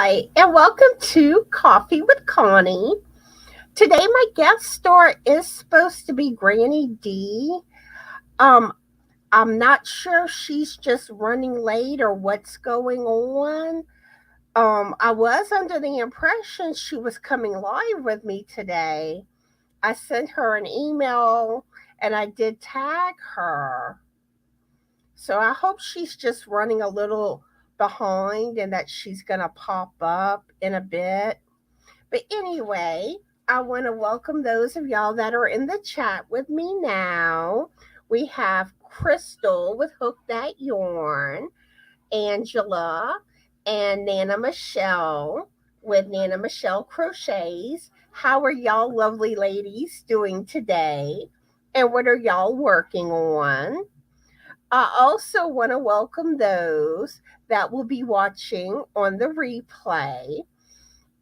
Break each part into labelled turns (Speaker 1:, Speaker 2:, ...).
Speaker 1: Hi, and welcome to Coffee with Connie. Today, my guest star is supposed to be Granny D. Um, I'm not sure if she's just running late or what's going on. I was under the impression she was coming live with me today. I sent her an email and I did tag her. So I hope she's just running a little behind and that she's going to pop up in a bit. But anyway, I want to welcome those of y'all that are in the chat with me now. We have Crystal with Hook That Yarn, Angela, and Nana Michelle with Nana Michelle Crochets. How are y'all lovely ladies doing today? And what are y'all working on? I also want to welcome those that will be watching on the replay.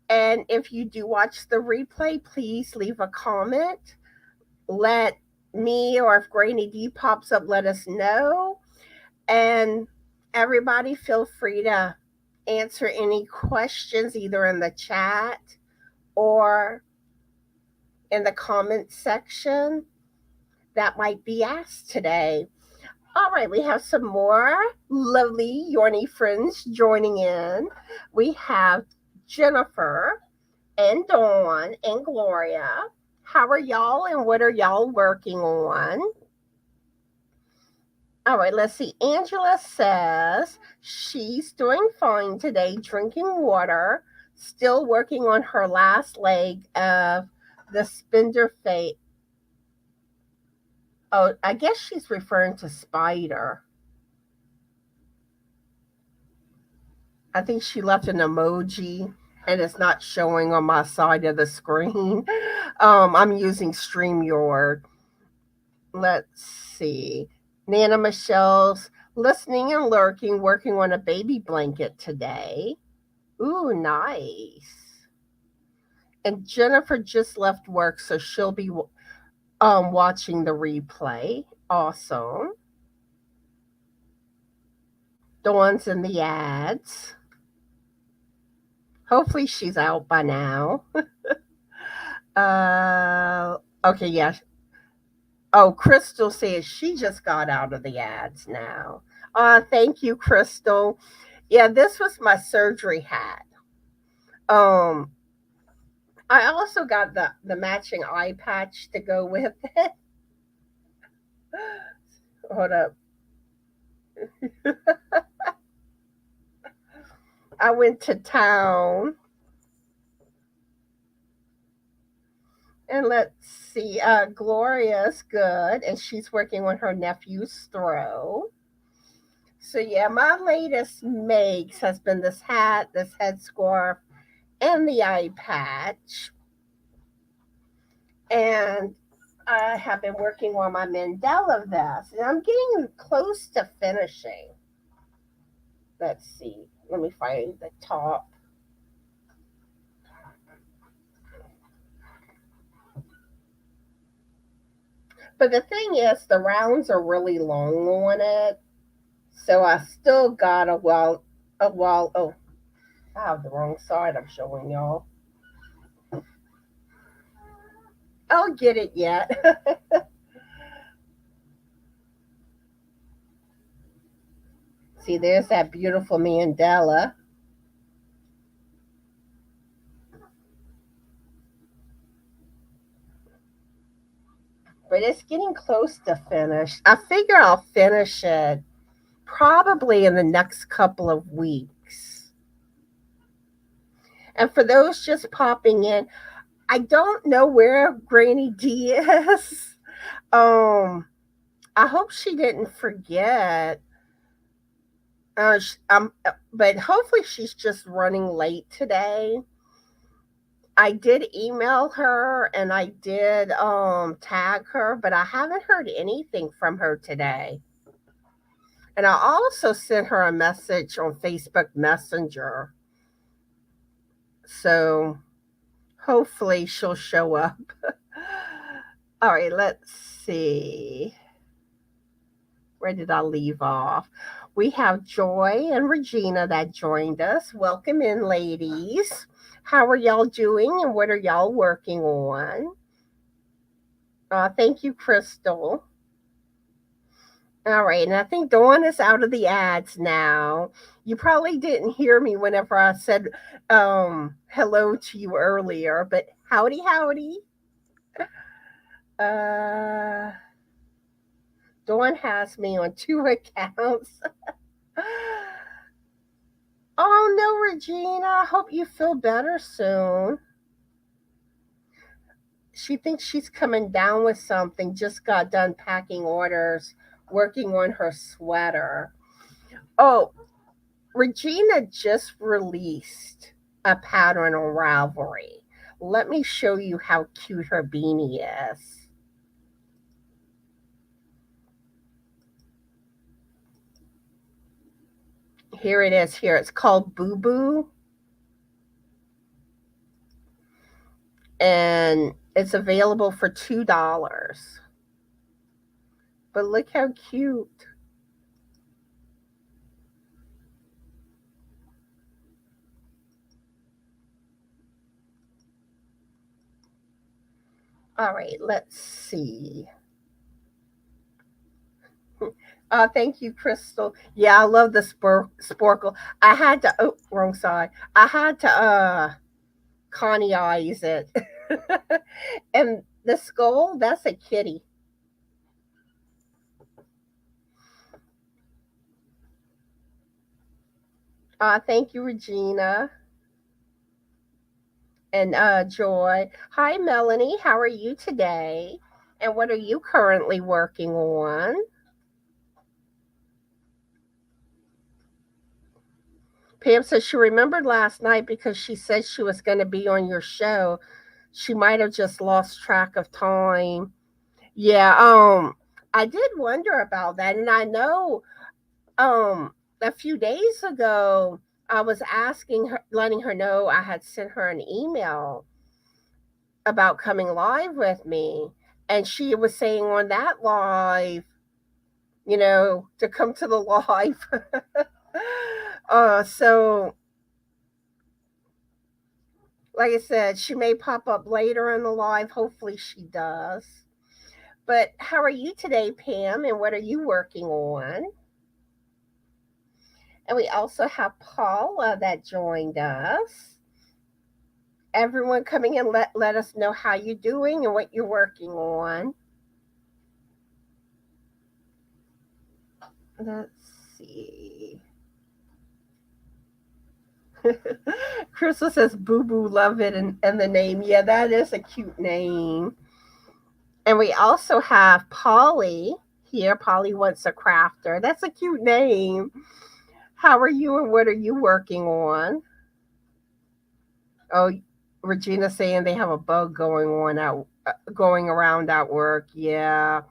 Speaker 1: And if you do watch the replay, please leave a comment. Let me, or if Granny D pops up, let us know. And everybody feel free to answer any questions either in the chat or in the comment section that might be asked today. All right, we have some more lovely yarny friends joining in. We have Jennifer and Dawn and Gloria. How are y'all and what are y'all working on? All right, let's see. Angela says she's doing fine today, drinking water, still working on her last leg of the spindle fate. Oh, I guess she's referring to spider. I think she left an emoji and it's not showing on my side of the screen. I'm using StreamYard. Let's see. Nana Michelle's listening and lurking, working on a baby blanket today. Ooh, nice. And Jennifer just left work, so she'll be watching the replay. Awesome. Dawn's in the ads. Hopefully she's out by now. Okay, yeah. Oh, Crystal says she just got out of the ads now. Thank you, Crystal. Yeah, this was my surgery hat. I also got the matching eye patch to go with it. Hold up. I went to town. And let's see. Gloria's good, and she's working on her nephew's throw. So yeah, my latest makes has been this hat, this headscarf, and the eye patch. And I have been working on my Mandela vest, and I'm getting close to finishing. Let's see. Let me find the top. But the thing is, the rounds are really long on it. So I still got oh, I have the wrong side I'm showing y'all. I'll get it yet. See, there's that beautiful Mandela. But it's getting close to finish. I figure I'll finish it probably in the next couple of weeks. And for those just popping in, I don't know where Granny D is. I hope she didn't forget. But hopefully she's just running late today. I did email her and I did tag her, but I haven't heard anything from her today. And I also sent her a message on Facebook Messenger. So hopefully she'll show up. All right, let's see. Where did I leave off? We have Joy and Regina that joined us. Welcome in, ladies. How are y'all doing and what are y'all working on? Thank you, Crystal. All right, and I think Dawn is out of the ads now. You probably didn't hear me whenever I said hello to you earlier, but howdy, howdy. Uh, Dawn has me on 2 accounts. Oh no, Regina, I hope you feel better soon. She thinks she's coming down with something, just got done packing orders, working on her sweater. Oh, Regina just released a pattern on Ravelry. Let me show you how cute her beanie is. Here it is here. It's called Boo Boo. And it's available for $2. But look how cute. All right, let's see. Thank you, Crystal. Yeah, I love the sporkle. I had to. Oh, wrong side. I had to Connie eyes it. And the skull, that's a kitty. Thank you, Regina and Joy. Hi, Melanie. How are you today? And what are you currently working on? Pam says she remembered last night because she said she was going to be on your show. She might have just lost track of time. Yeah, I did wonder about that, and I know a few days ago I was asking her, letting her know I had sent her an email about coming live with me, and she was saying on that live, to come to the live. So like I said, she may pop up later in the live. Hopefully she does. But how are you today, Pam? And what are you working on? And we also have Paula that joined us. Everyone coming in, let us know how you're doing and what you're working on. Let's see. Crystal says, Boo Boo, love it, and the name. Yeah, that is a cute name. And we also have Polly here. Polly wants a crafter. That's a cute name. How are you and what are you working on? Oh, Regina saying they have a bug going around at work. Yeah.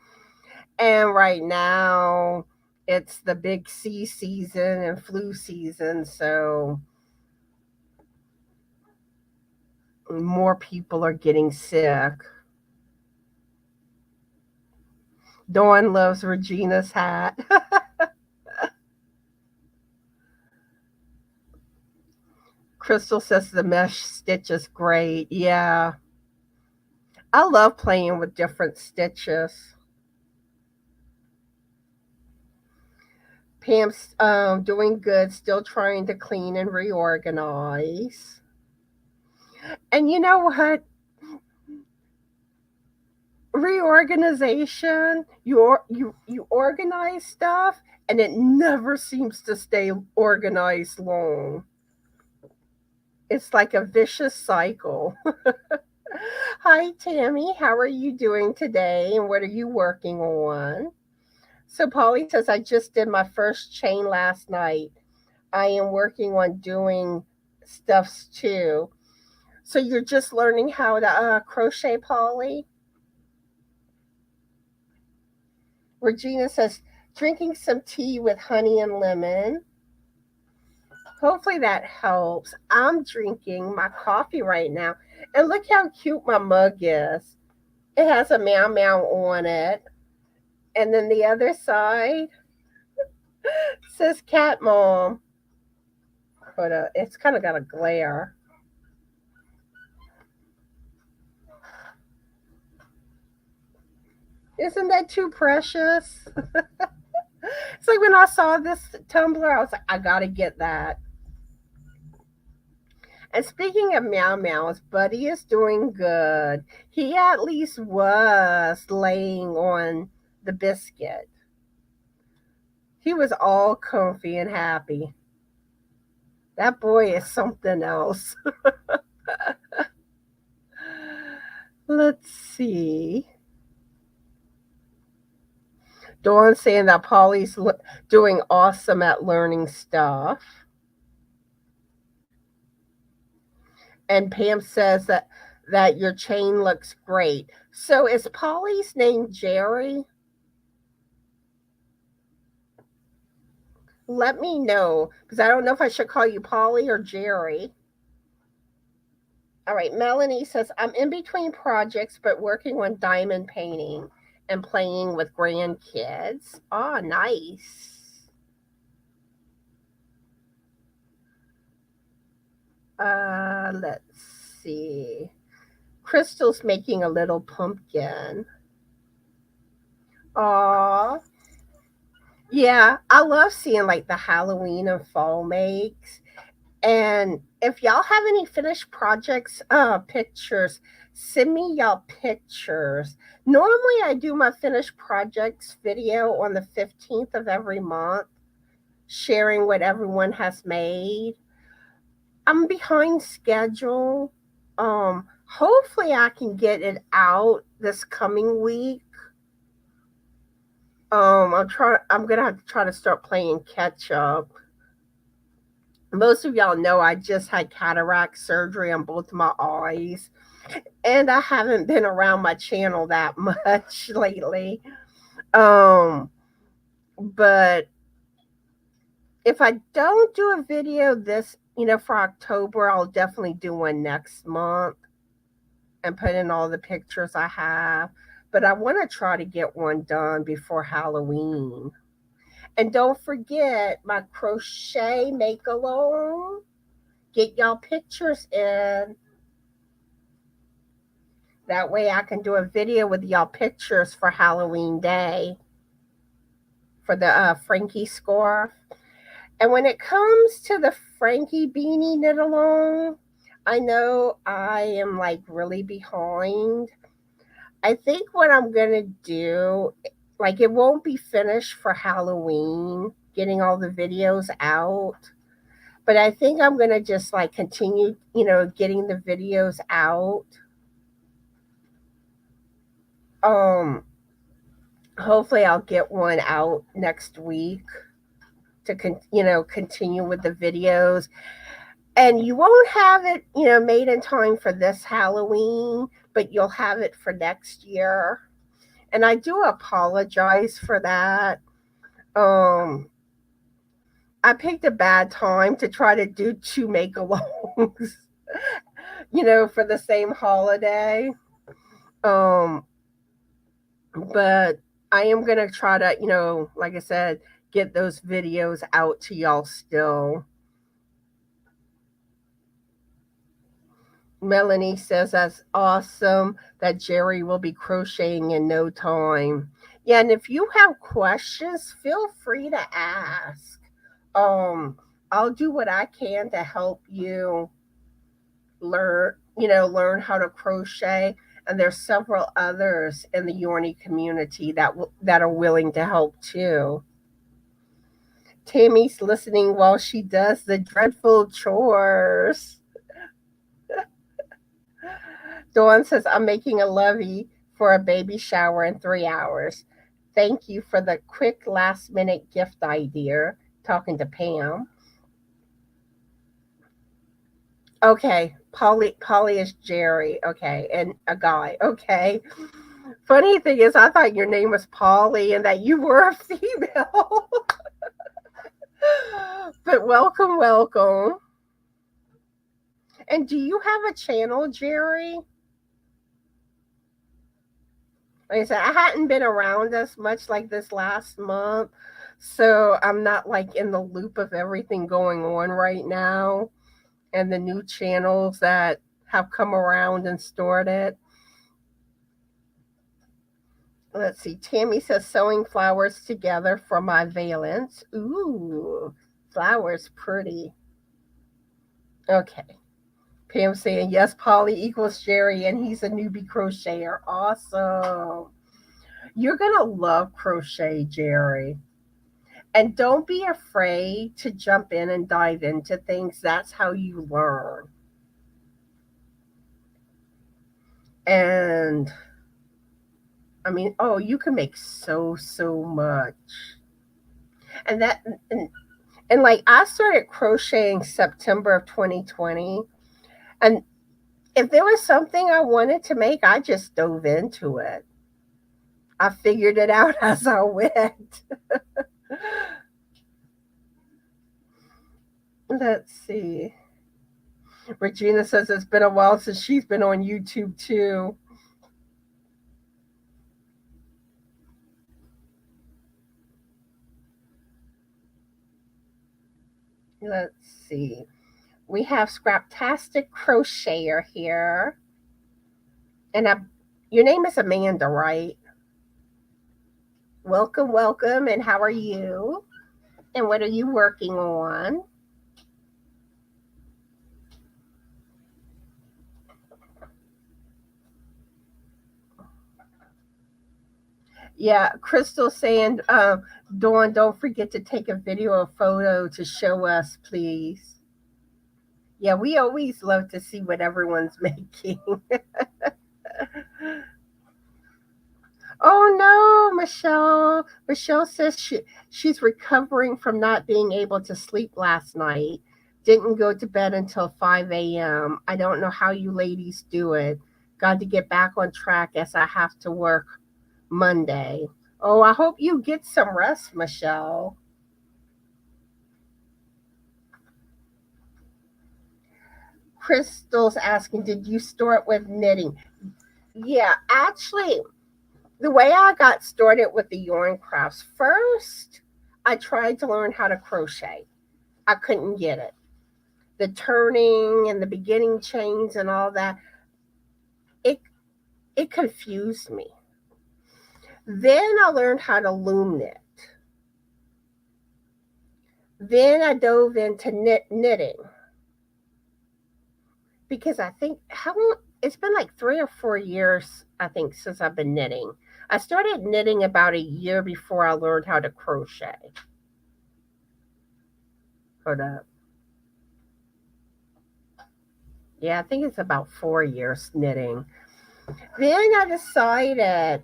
Speaker 1: And right now it's the big C season and flu season, so more people are getting sick. Dawn loves Regina's hat. Crystal says the mesh stitch is great. Yeah. I love playing with different stitches. Pam's doing good, still trying to clean and reorganize. And you know what? Reorganization, you organize stuff and it never seems to stay organized long. It's like a vicious cycle. Hi, Tammy. How are you doing today? And what are you working on? So, Polly says, I just did my first chain last night. I am working on doing stuffs too. So, you're just learning how to crochet, Polly? Regina says, drinking some tea with honey and lemon. Hopefully that helps. I'm drinking my coffee right now. And look how cute my mug is. It has a meow meow on it. And then the other side says Cat Mom. But it's kind of got a glare. Isn't that too precious? It's like when I saw this tumbler, I was like, I gotta get that. And speaking of Meow Meows, Buddy is doing good. He at least was laying on the biscuit. He was all comfy and happy. That boy is something else. Let's see. Dawn saying that Polly's doing awesome at learning stuff. And Pam says that your chain looks great. So is Polly's name Jerry? Let me know, because I don't know if I should call you Polly or Jerry. All right, Melanie says, I'm in between projects, but working on diamond painting and playing with grandkids. Oh, nice. Let's see. Crystal's making a little pumpkin. Aw. Yeah, I love seeing like the Halloween and fall makes. And if y'all have any finished projects, pictures, send me y'all pictures. Normally, I do my finished projects video on the 15th of every month, sharing what everyone has made. I'm behind schedule. Hopefully, I can get it out this coming week. I'm gonna have to try to start playing catch up. Most of y'all know I just had cataract surgery on both my eyes, and I haven't been around my channel that much lately. But if I don't do a video this, for October, I'll definitely do one next month and put in all the pictures I have. But I want to try to get one done before Halloween. And don't forget my crochet make along. Get y'all pictures in. That way I can do a video with y'all pictures for Halloween Day for the Frankie scarf. And when it comes to the Frankie beanie knit along, I know I am like really behind. I think what I'm going to do, like it won't be finished for Halloween, getting all the videos out. But I think I'm going to just like continue, getting the videos out. Hopefully I'll get one out next week to continue with the videos. And you won't have it, made in time for this Halloween, but you'll have it for next year. And I do apologize for that. I picked a bad time to try to do 2 make-alongs, for the same holiday. But I am going to try to, like I said, get those videos out to y'all still. Melanie says that's awesome that Jerry will be crocheting in no time. Yeah, and if you have questions, feel free to ask. I'll do what I can to help you learn how to crochet. And there's several others in the yarny community that are willing to help too. Tammy's listening while she does the dreadful chores. Dawn says, I'm making a lovey for a baby shower in 3 hours. Thank you for the quick last minute gift idea. Talking to Pam. Okay, Polly is Jerry. Okay, and a guy. Okay. Funny thing is, I thought your name was Polly and that you were a female. But welcome. And do you have a channel, Jerry? Like I said, I hadn't been around as much like this last month. So I'm not like in the loop of everything going on right now and the new channels that have come around and stored it. Let's see. Tammy says sewing flowers together for my valence. Ooh, flowers pretty. Okay. Pam saying yes, Polly equals Jerry, and he's a newbie crocheter. Awesome. You're gonna love crochet, Jerry. And don't be afraid to jump in and dive into things. That's how you learn. And I mean, oh, you can make so much. And that and like I started crocheting September of 2020, and if there was something I wanted to make, I just dove into it. I figured it out as I went. Let's see. Regina says it's been a while since she's been on YouTube too. Let's see. We have Scraptastic Crocheter here. And your name is Amanda, right? Welcome, welcome. And how are you? And what are you working on? Yeah, Crystal saying, Dawn, don't forget to take a video or photo to show us, please. Yeah, we always love to see what everyone's making. Oh no, Michelle. Michelle says she's recovering from not being able to sleep last night. Didn't go to bed until 5 a.m. I don't know how you ladies do it. Got to get back on track as I have to work Monday. Oh, I hope you get some rest, Michelle. Crystal's asking, did you start with knitting? Yeah, actually, the way I got started with the yarn crafts, first, I tried to learn how to crochet. I couldn't get it. The turning and the beginning chains and all that, it it confused me. Then I learned how to loom knit. Then I dove into knitting because I think how long it's been like 3 or 4 years, I think, since I've been knitting. I started knitting about a year before I learned how to crochet. Hold up. Yeah, I think it's about 4 years knitting. Then I decided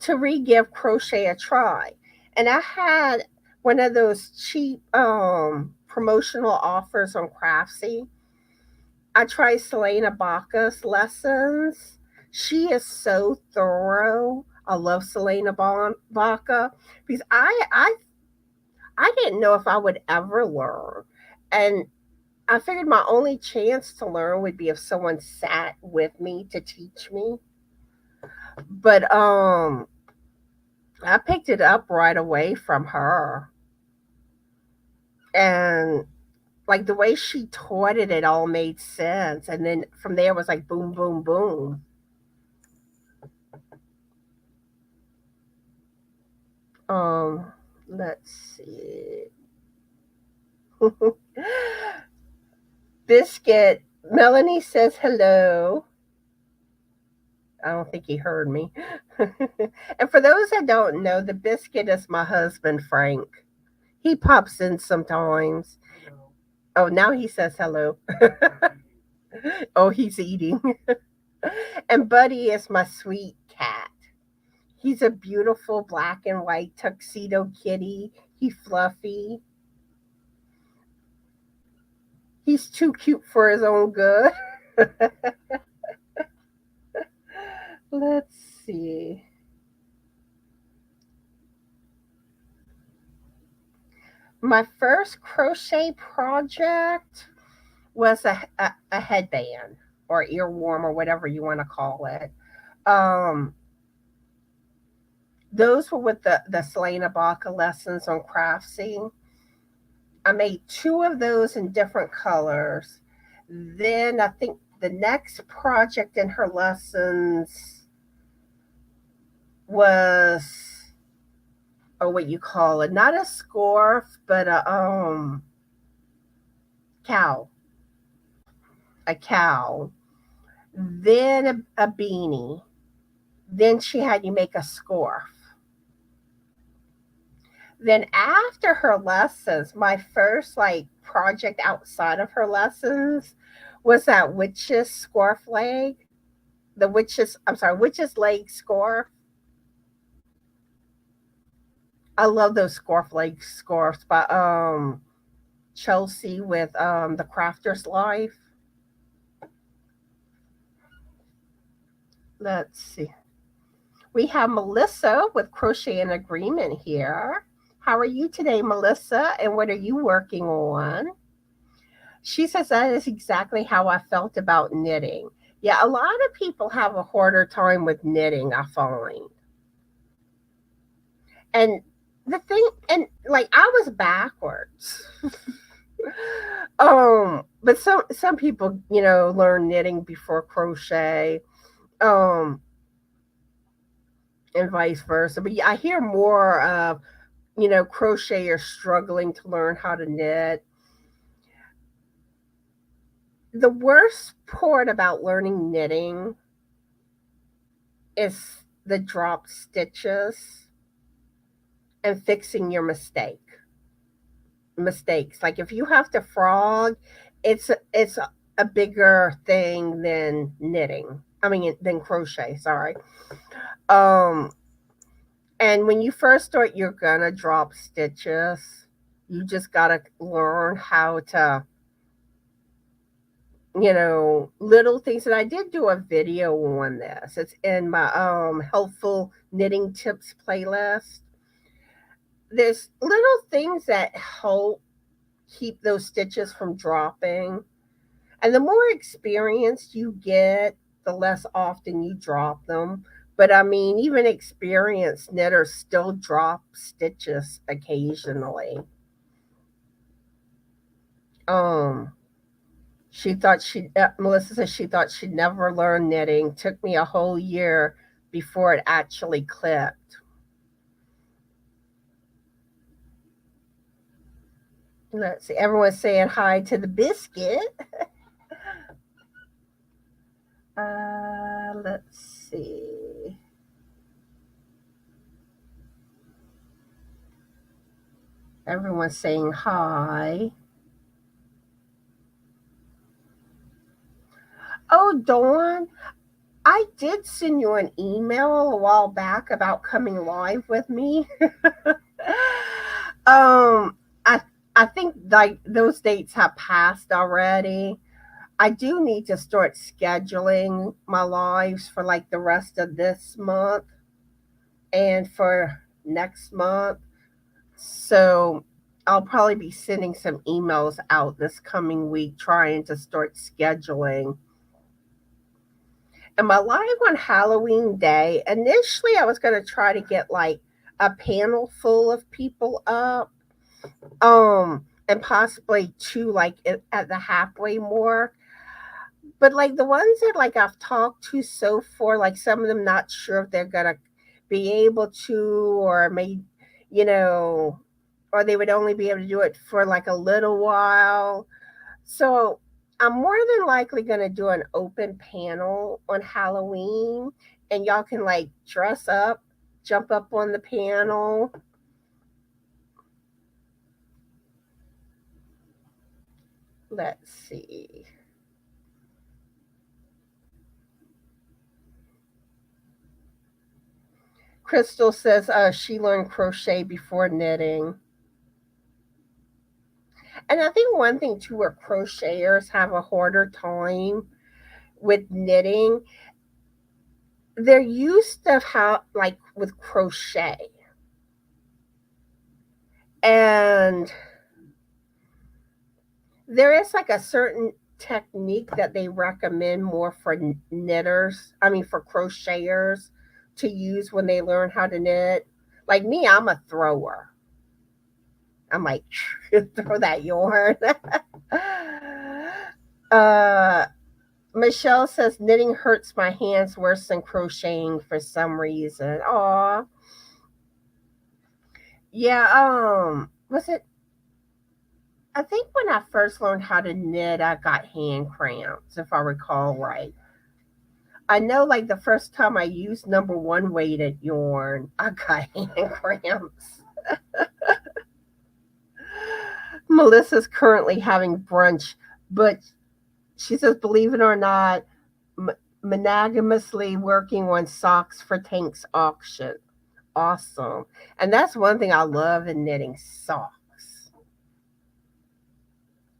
Speaker 1: to re-give crochet a try. And I had one of those cheap promotional offers on Craftsy. I tried Selena Baca's lessons. She is so thorough. I love Selena Baca because I didn't know if I would ever learn. And I figured my only chance to learn would be if someone sat with me to teach me. But I picked it up right away from her. And like the way she taught it, it all made sense. And then from there it was like boom, boom, boom. Um, let's see. Biscuit. Melanie says hello. I don't think he heard me. And for those that don't know, the biscuit is my husband, Frank. He pops in sometimes. Oh, now he says hello. Oh, he's eating. And Buddy is my sweet cat. He's a beautiful black and white tuxedo kitty. He's fluffy. He's too cute for his own good. Let's see. My first crochet project was a headband or earworm or whatever you want to call it. Um, Those were with the Selena Baca lessons on Craftsy. I made two of those in different colors. Then I think the next project in her lessons was, oh, what you call it, not a scarf, but cow, a cow. Then a beanie. Then she had you make a scarf. Then after her lessons, my first like project outside of her lessons was that witch's scarf leg. The witch's, I'm sorry, witch's leg scarf. I love those scarf leg scarves by Chelsea with the Crafter's Life. Let's see. We have Melissa with Crochet in Agreement here. How are you today, Melissa? And what are you working on? She says that is exactly how I felt about knitting. Yeah, a lot of people have a harder time with knitting, I find. And the thing, and like I was backwards. But some people, learn knitting before crochet. Um, and vice versa. But yeah, I hear more of, crocheters struggling to learn how to knit. The worst part about learning knitting is the drop stitches and fixing your mistakes. Like if you have to frog, it's a bigger thing than knitting. I mean, than crochet. Sorry. Um, and when you first start, you're gonna drop stitches. You just gotta learn how to, little things. And I did do a video on this. It's in my helpful knitting tips playlist. There's little things that help keep those stitches from dropping. And the more experienced you get, the less often you drop them. But I mean, even experienced knitters still drop stitches occasionally. Um, Melissa says she thought she'd never learn knitting. Took me a whole year before it actually clicked. Let's see, everyone's saying hi to the biscuit. Let's see. Everyone's saying hi. Oh, Dawn, I did send you an email a while back about coming live with me. um, I I think like those dates have passed already. I do need to start scheduling my lives for like the rest of this month and for next month. So I'll probably be sending some emails out this coming week trying to start scheduling. And my live on Halloween day, initially I was going to try to get like a panel full of people up, and possibly two like at the halfway mark. But like the ones that like I've talked to so far, like some of them not sure if they're gonna be able to, or may, you know, or they would only be able to do it for like a little while. So I'm more than likely gonna do an open panel on Halloween, and y'all can like dress up, jump up on the panel. Let's see. Crystal says she learned crochet before knitting. And I think one thing too where crocheters have a harder time with knitting, they're used to how like with crochet. And there is like a certain technique that they recommend more for knitters, I mean for crocheters, to use when they learn how to knit. Like me, I'm a thrower. I'm like, throw that yarn. uh, Michelle says knitting hurts my hands worse than crocheting for some reason. Aw. Yeah, was it I think when I first learned how to knit, I got hand cramps, if I recall right. I know, like, the first time I used number one weighted yarn, I got hand cramps. Melissa's currently having brunch, but she says, believe it or not, monogamously working on socks for Tank's auction. Awesome. And that's one thing I love in knitting, socks.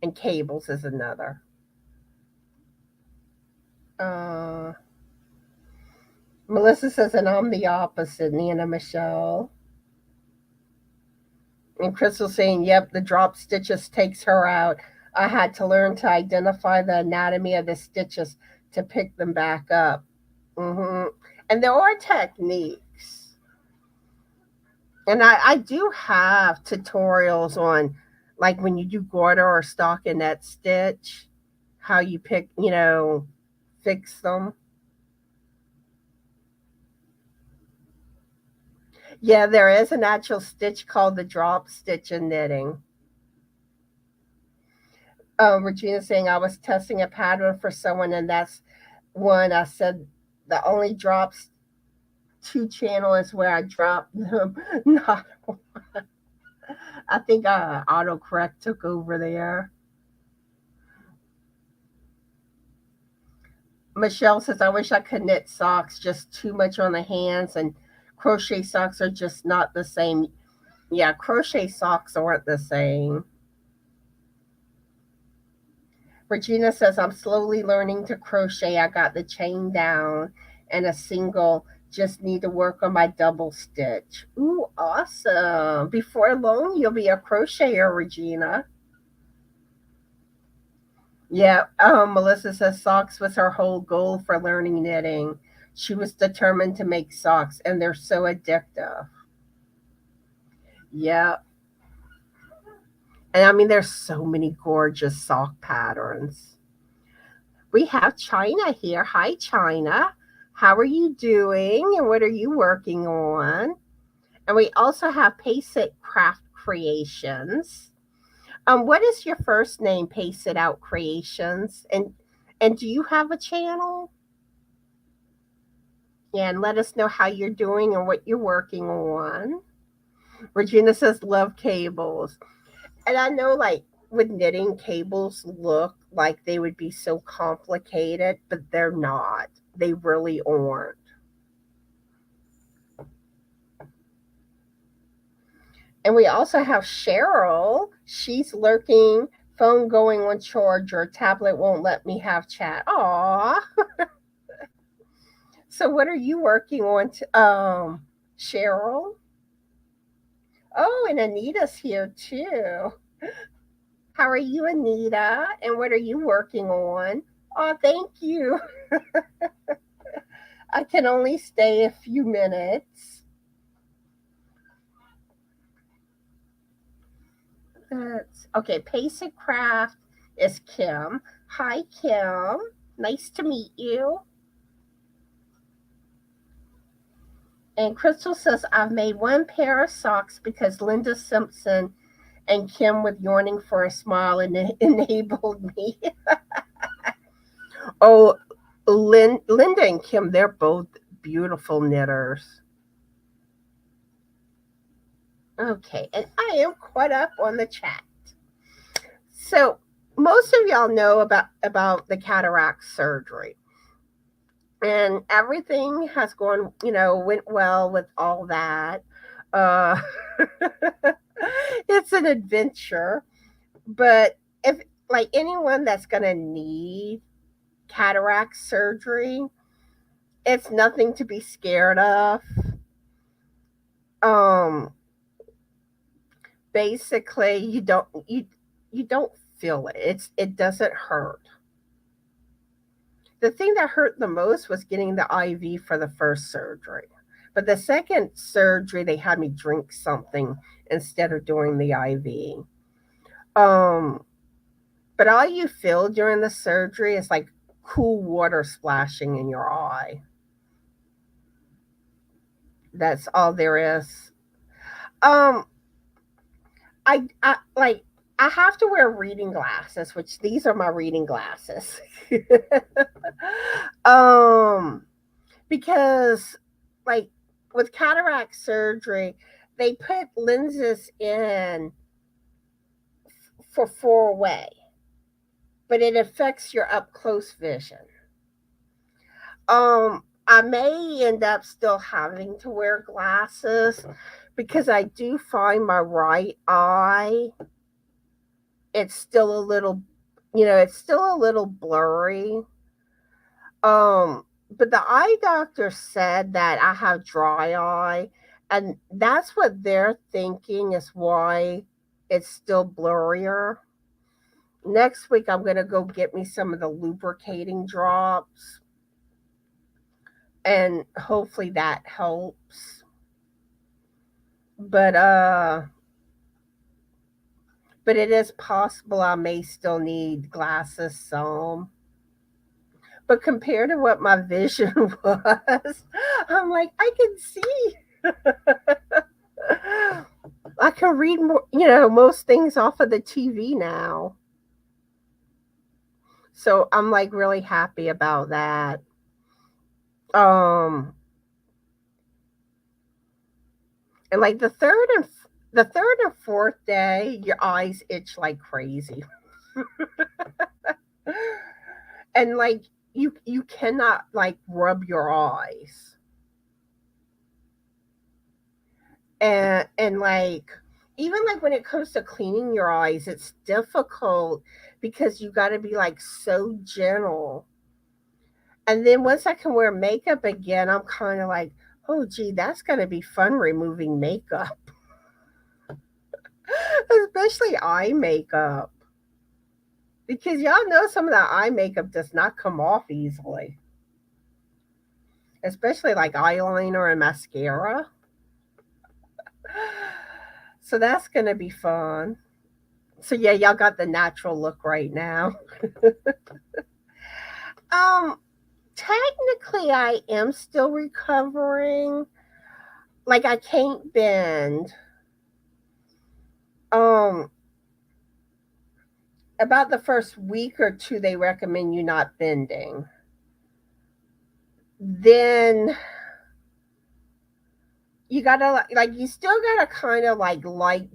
Speaker 1: And cables is another. Uh, Melissa says, and I'm the opposite, Nina Michelle. And Crystal saying, yep, the drop stitches takes her out. I had to learn to identify the anatomy of the stitches to pick them back up. And there are techniques. And I do have tutorials on, like, when you do garter or stockinette stitch, how you pick, fix them. Yeah, there is an actual stitch called the drop stitch in knitting. Regina saying I was testing a pattern for someone, and that's one I said the only drops two channel is where I drop them. Not I think autocorrect took over there. Michelle says I wish I could knit socks, just too much on the hands, and crochet socks are just not the same. Yeah, crochet socks aren't the same. Regina says, I'm slowly learning to crochet. I got the chain down and a single. Just need to work on my double stitch. Ooh, awesome. Before long, you'll be a crocheter, Regina. Yeah, Melissa says socks was her whole goal for learning knitting. She was determined to make socks, and they're so addictive. Yeah. And I mean, there's so many gorgeous sock patterns. We have China here. Hi, China. How are you doing? And what are you working on? And we also have Pace It Craft Creations. What is your first name, Pace It Out Creations? And do you have a channel? Yeah, and let us know how you're doing and what you're working on. Regina says, love cables. And I know, like, with knitting, cables look like they would be so complicated, but they're not. They really aren't. And we also have Cheryl. She's lurking, phone going on charger, tablet won't let me have chat. Aw. So what are you working on, Cheryl? Oh, and Anita's here too. How are you, Anita? And what are you working on? Oh, thank you. I can only stay a few minutes. Okay. Pace and Craft is Kim. Hi, Kim. Nice to meet you. And Crystal says, I've made one pair of socks because Linda Simpson and Kim with Yarning for a Smile enabled me. Oh, Linda and Kim, they're both beautiful knitters. Okay, and I am caught up on the chat. So most of y'all know about the cataract surgery, and everything has gone, went well with all that. Uh, it's an adventure, but if, like, anyone that's gonna need cataract surgery, it's nothing to be scared of. Um, Basically, you don't feel it. It doesn't hurt. The thing that hurt the most was getting the IV for the first surgery. But the second surgery, they had me drink something instead of doing the IV. Um, but all you feel during the surgery is like cool water splashing in your eye. That's all there is. Um, I like I have to wear reading glasses, which these are my reading glasses. um, because like with cataract surgery, they put lenses in for 4 way, but it affects your up close vision. I may end up still having to wear glasses because I do find my right eye, it's still a little, it's still a little blurry. But the eye doctor said that I have dry eye, and that's what they're thinking is why it's still blurrier. Next week, I'm going to go get me some of the lubricating drops, and hopefully that helps. But but it is possible I may still need glasses some. But compared to what my vision was, I'm like, I can see. I can read more, most things off of the TV now. So I'm like really happy about that. Um, and like the third and fourth day, your eyes itch like crazy, and like you cannot like rub your eyes, and like even like when it comes to cleaning your eyes, it's difficult because you got to be like so gentle. And then once I can wear makeup again, I'm kind of like, oh, gee, that's going to be fun removing makeup, especially eye makeup. Because y'all know some of the eye makeup does not come off easily, especially like eyeliner and mascara. So that's going to be fun. So yeah, y'all got the natural look right now. Um, Technically, I am still recovering. Like I can't bend. Um, about the first week or two, they recommend you not bending. Then you gotta like you still gotta kind of like light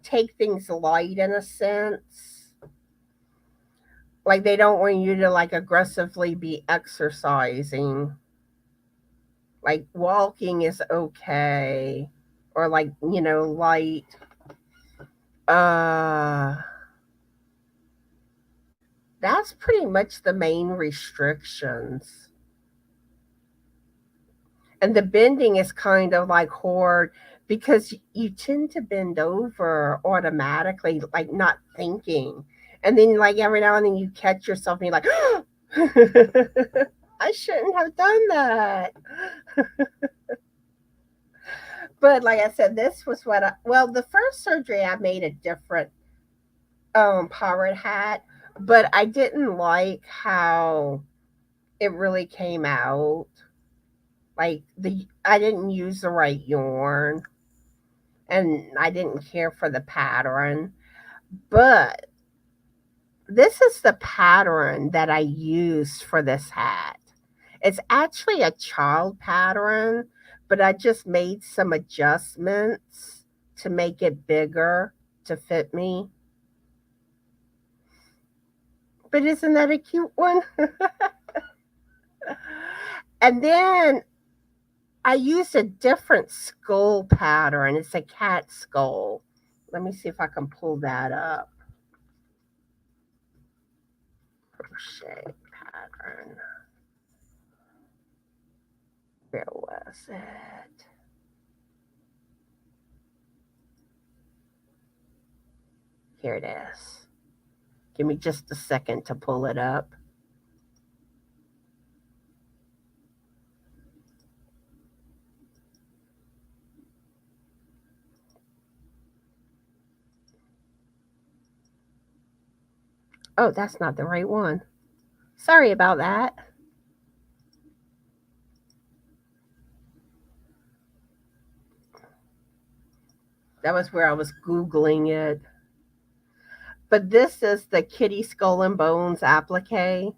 Speaker 1: take things light in a sense. Like they don't want you to like aggressively be exercising. Like walking is okay, or like light. Uh, that's pretty much the main restrictions. And the bending is kind of like hard because you tend to bend over automatically, like not thinking. And then, like, every now and then you catch yourself and you're like, I shouldn't have done that. But, like I said, this was well, the first surgery I made a different pirate hat, but I didn't like how it really came out. Like, I didn't use the right yarn, and I didn't care for the pattern. But this is the pattern that I used for this hat. It's actually a child pattern, but I just made some adjustments to make it bigger to fit me. But isn't that a cute one? And then I used a different skull pattern. It's a cat skull. Let me see if I can pull that up. Crochet pattern. Where was it? Here it is. Give me just a second to pull it up. Oh, that's not the right one. Sorry about that. That was where I was Googling it. But this is the Kitty Skull and Bones applique.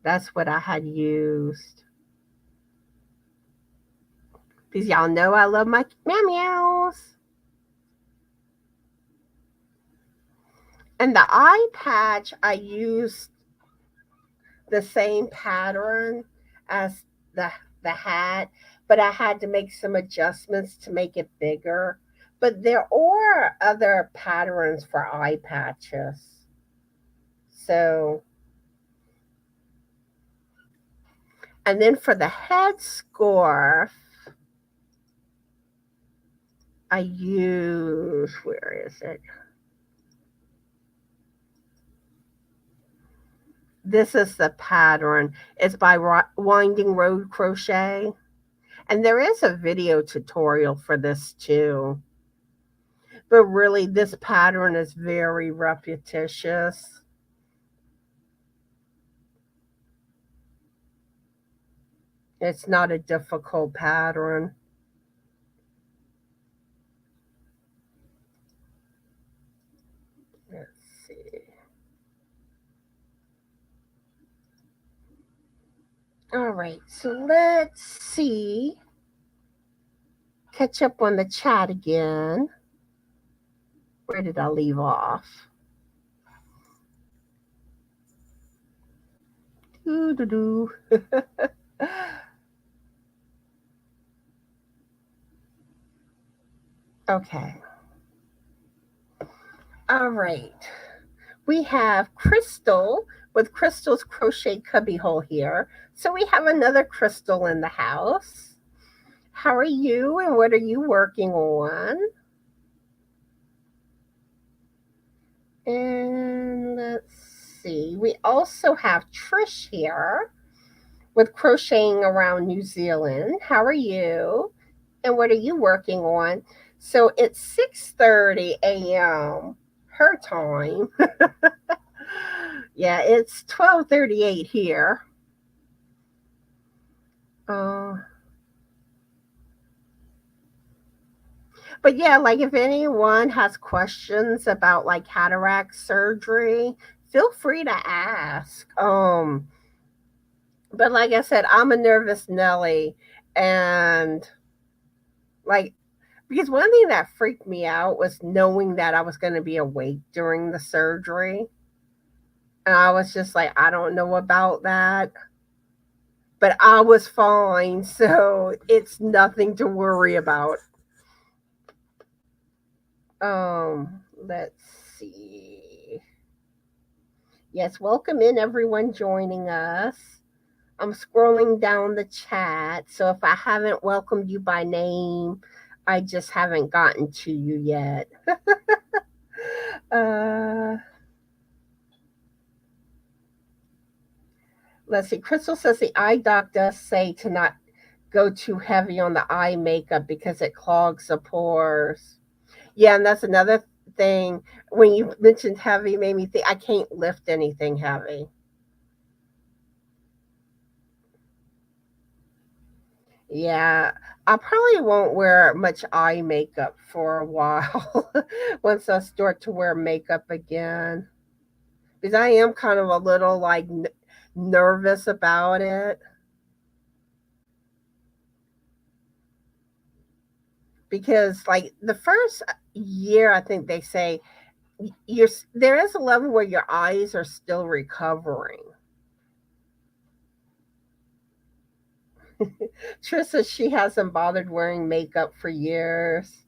Speaker 1: That's what I had used. Because y'all know I love my meow meows. And the eye patch, I used the same pattern as the the hat, but I had to make some adjustments to make it bigger. But there are other patterns for eye patches. So, and then for the head scarf, I use, where is it? This is the pattern. It's by Winding Road Crochet. And there is a video tutorial for this too. But really, this pattern is very repetitious. It's not a difficult pattern. Let's see. All right, so let's see. Catch up on the chat again. Where did I leave off? Doo-doo-doo. Okay. All right. We have Crystal with Crystal's crochet cubbyhole here. So we have another Crystal in the house. How are you and what are you working on? And let's see. We also have Trish here with Crocheting Around New Zealand. How are you? And what are you working on? So it's 6:30 a.m. her time. Yeah, it's 12:38 here. Uh, but yeah, like if anyone has questions about like cataract surgery, feel free to ask. But like I said, I'm a nervous Nelly, and like because one thing that freaked me out was knowing that I was going to be awake during the surgery. And I was just like, I don't know about that. But I was fine. So it's nothing to worry about. Let's see. Yes, welcome in everyone joining us. I'm scrolling down the chat. So if I haven't welcomed you by name, I just haven't gotten to you yet. uh, let's see. Crystal says the eye doc does say to not go too heavy on the eye makeup because it clogs the pores. Yeah, and that's another thing. When you mentioned heavy, made me think I can't lift anything heavy. Yeah, I probably won't wear much eye makeup for a while once I start to wear makeup again. Because I am kind of a little like nervous about it. Because like the first year, I think they say you're there is a level where your eyes are still recovering. Trissa, she hasn't bothered wearing makeup for years.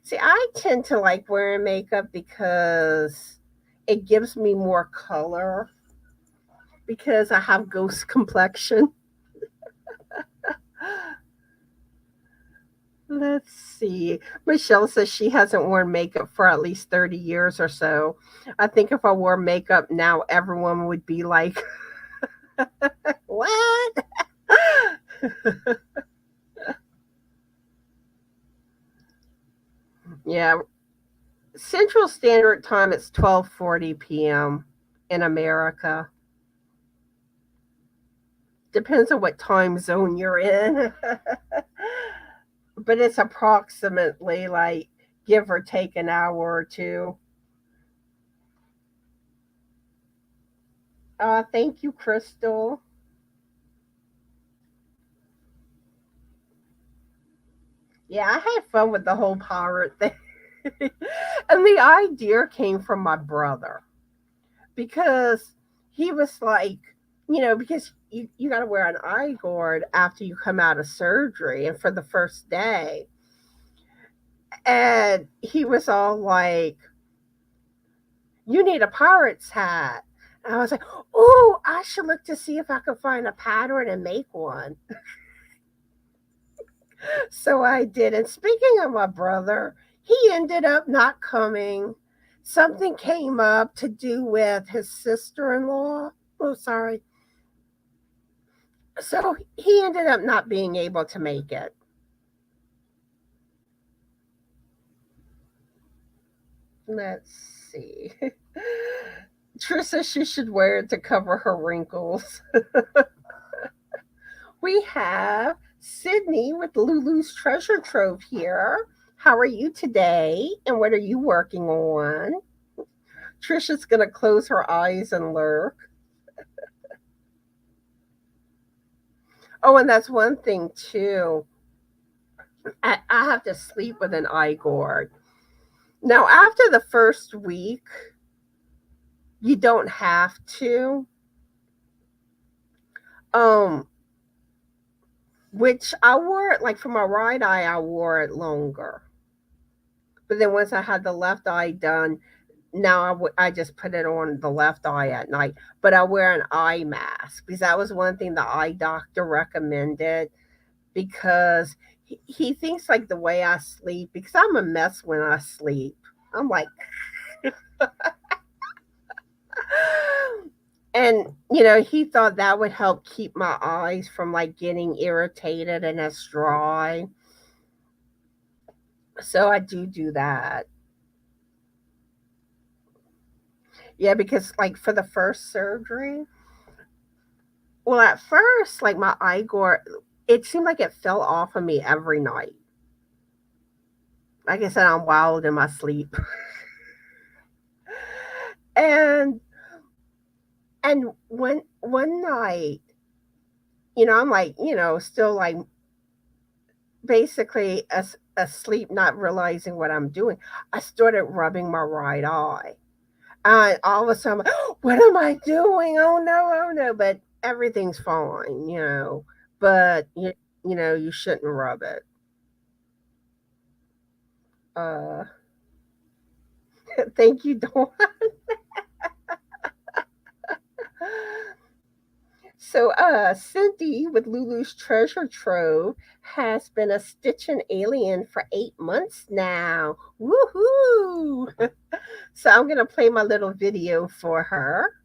Speaker 1: See, I tend to like wearing makeup because it gives me more color because I have ghost complexion. Let's see. Michelle says she hasn't worn makeup for at least 30 years or so. I think if I wore makeup now, everyone would be like, what? Yeah. Central Standard Time, it's 12:40 p.m. in America. Depends on what time zone you're in. But it's approximately like give or take an hour or two. Thank you, Crystal. Yeah, I had fun with the whole pirate thing. And the idea came from my brother because he was like, because you got to wear an eye guard after you come out of surgery and for the first day. And he was all like, you need a pirate's hat. And I was like, oh, I should look to see if I could find a pattern and make one. So I did. And speaking of my brother, he ended up not coming. Something came up to do with his sister in law. Oh, sorry. So he ended up not being able to make it. Let's see. Trish says she should wear it to cover her wrinkles. We have Sydney with Lulu's Treasure Trove here. How are you today? And what are you working on? Trisha's going to close her eyes and lurk. Oh, and that's one thing too. I have to sleep with an eye guard. Now, after the first week, you don't have to. Um, which I wore it like for my right eye, I wore it longer. But then once I had the left eye done, now I just put it on the left eye at night. But I wear an eye mask because that was one thing the eye doctor recommended because he thinks like the way I sleep, because I'm a mess when I sleep. I'm like, and he thought that would help keep my eyes from like getting irritated and as dry. So I do that. Yeah, because like for the first surgery, well, at first, like my eye guard, it seemed like it fell off of me every night. Like I said, I'm wild in my sleep. and and one night, I'm like, still like basically asleep, not realizing what I'm doing. I started rubbing my right eye. And all of a sudden, what am I doing? Oh no, oh no. But everything's fine. But you shouldn't rub it. Uh, thank you, Dawn. So, Cindy with Lulu's Treasure Trove has been a stitching alien for 8 months now. Woohoo! So, I'm going to play my little video for her.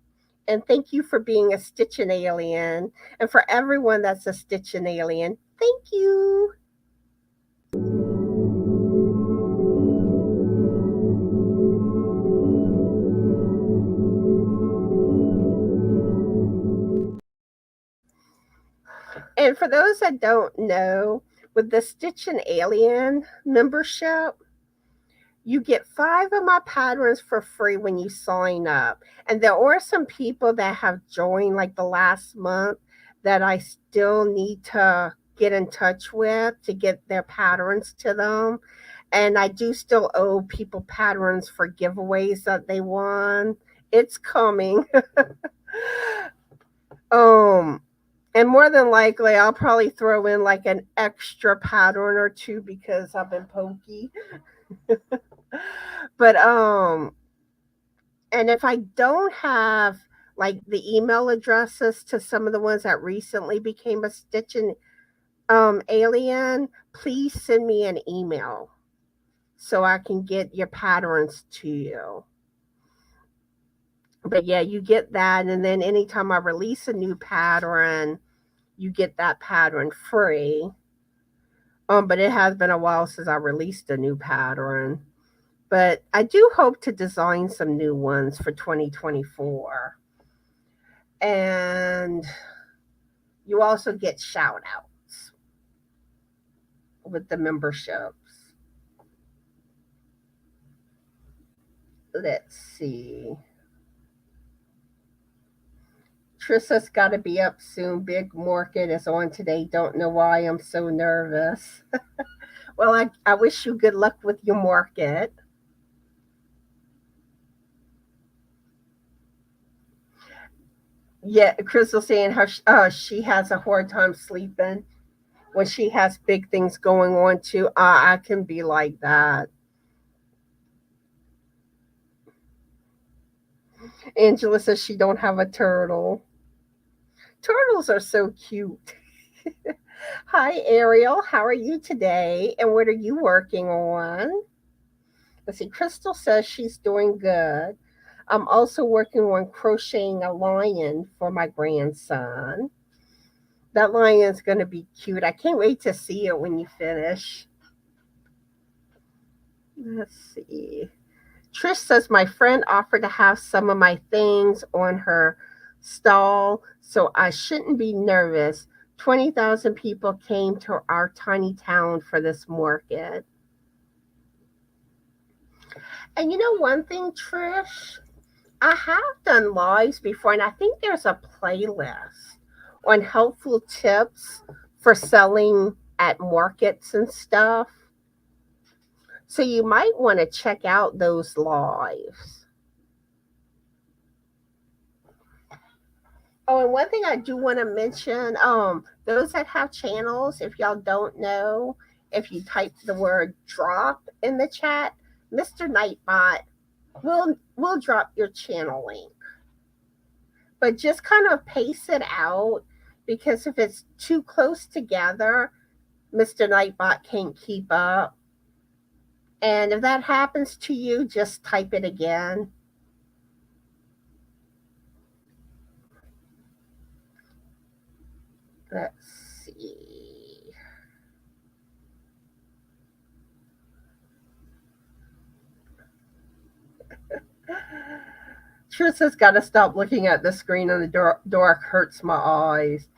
Speaker 1: And thank you for being a stitching alien. And for everyone that's a stitching alien, thank you. And for those that don't know, with the Stitching Alien membership, you get 5 of my patterns for free when you sign up. And there are some people that have joined like the last month that I still need to get in touch with to get their patterns to them. And I do still owe people patterns for giveaways that they won. It's coming. um and more than likely I'll probably throw in like an extra pattern or two because I've been pokey. But and if I don't have like the email addresses to some of the ones that recently became a stitching alien, please send me an email so I can get your patterns to you. But yeah, you get that, and then anytime I release a new pattern, you get that pattern free. But it has been a while since I released a new pattern. But I do hope to design some new ones for 2024. And you also get shout outs with the memberships. Let's see. Trissa's got to be up soon. Big market is on today. Don't know why I'm so nervous. Well, I wish you good luck with your market. Yeah, Crystal saying how she has a hard time sleeping when she has big things going on too. I can be like that. Angela says she don't have a turtle. Turtles are so cute. Hi, Ariel. How are you today? And what are you working on? Let's see. Crystal says she's doing good. I'm also working on crocheting a lion for my grandson. That lion's going to be cute. I can't wait to see it when you finish. Let's see. Trish says my friend offered to have some of my things on her stall, so I shouldn't be nervous. 20,000 people came to our tiny town for this market. And you know one thing, Trish? I have done lives before, and I think there's a playlist on helpful tips for selling at markets and stuff. So you might want to check out those lives. Oh, and one thing I do want to mention, those that have channels, if y'all don't know, if you type the word drop in the chat, Mr. Nightbot will drop your channel link. But just kind of pace it out because if it's too close together, Mr. Nightbot can't keep up. And if that happens to you, just type it again. Let's see. Trista's got to stop looking at the screen on the dark hurts my eyes.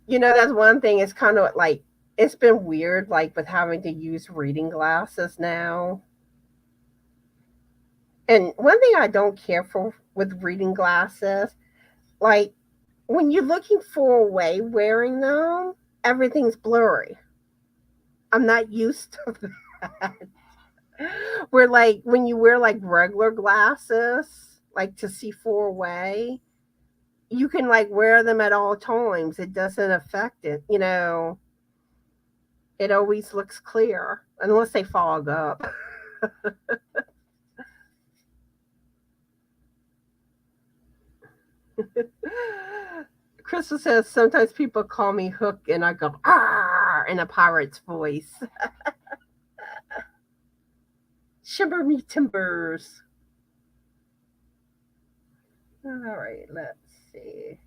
Speaker 1: You know, that's one thing. It's kind of like, it's been weird, like with having to use reading glasses now. And one thing I don't care for with reading glasses, like when you're looking for a way wearing them, everything's blurry. I'm not used to that. Where like when you wear like regular glasses, like to see far away, you can like wear them at all times. It doesn't affect it, you know. It always looks clear unless they fog up. Crystal says sometimes people call me Hook and I go ah in a pirate's voice. Shiver me timbers. All right, let's see.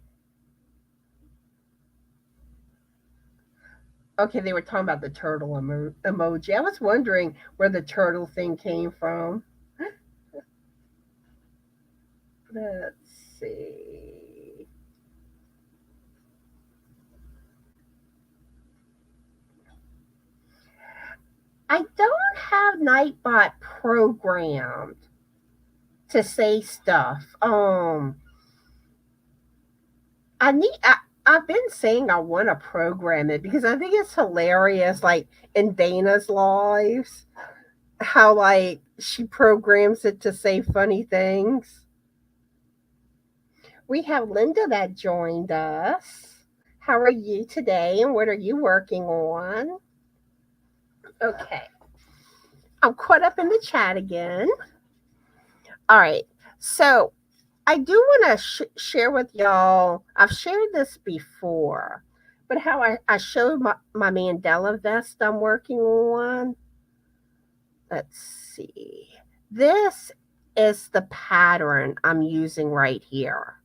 Speaker 1: Okay, they were talking about the turtle emoji. I was wondering where the turtle thing came from. Let's see. I don't have Nightbot programmed to say stuff. I need. I've been saying I want to program it because I think it's hilarious. Like in Dana's lives, how like she programs it to say funny things. We have Linda that joined us. How are you today, and what are you working on? Okay, I'm caught up in the chat again. All right, so I do want to share with y'all. I've shared this before, but how I showed my Mandela vest I'm working on. Let's see. This is the pattern I'm using right here.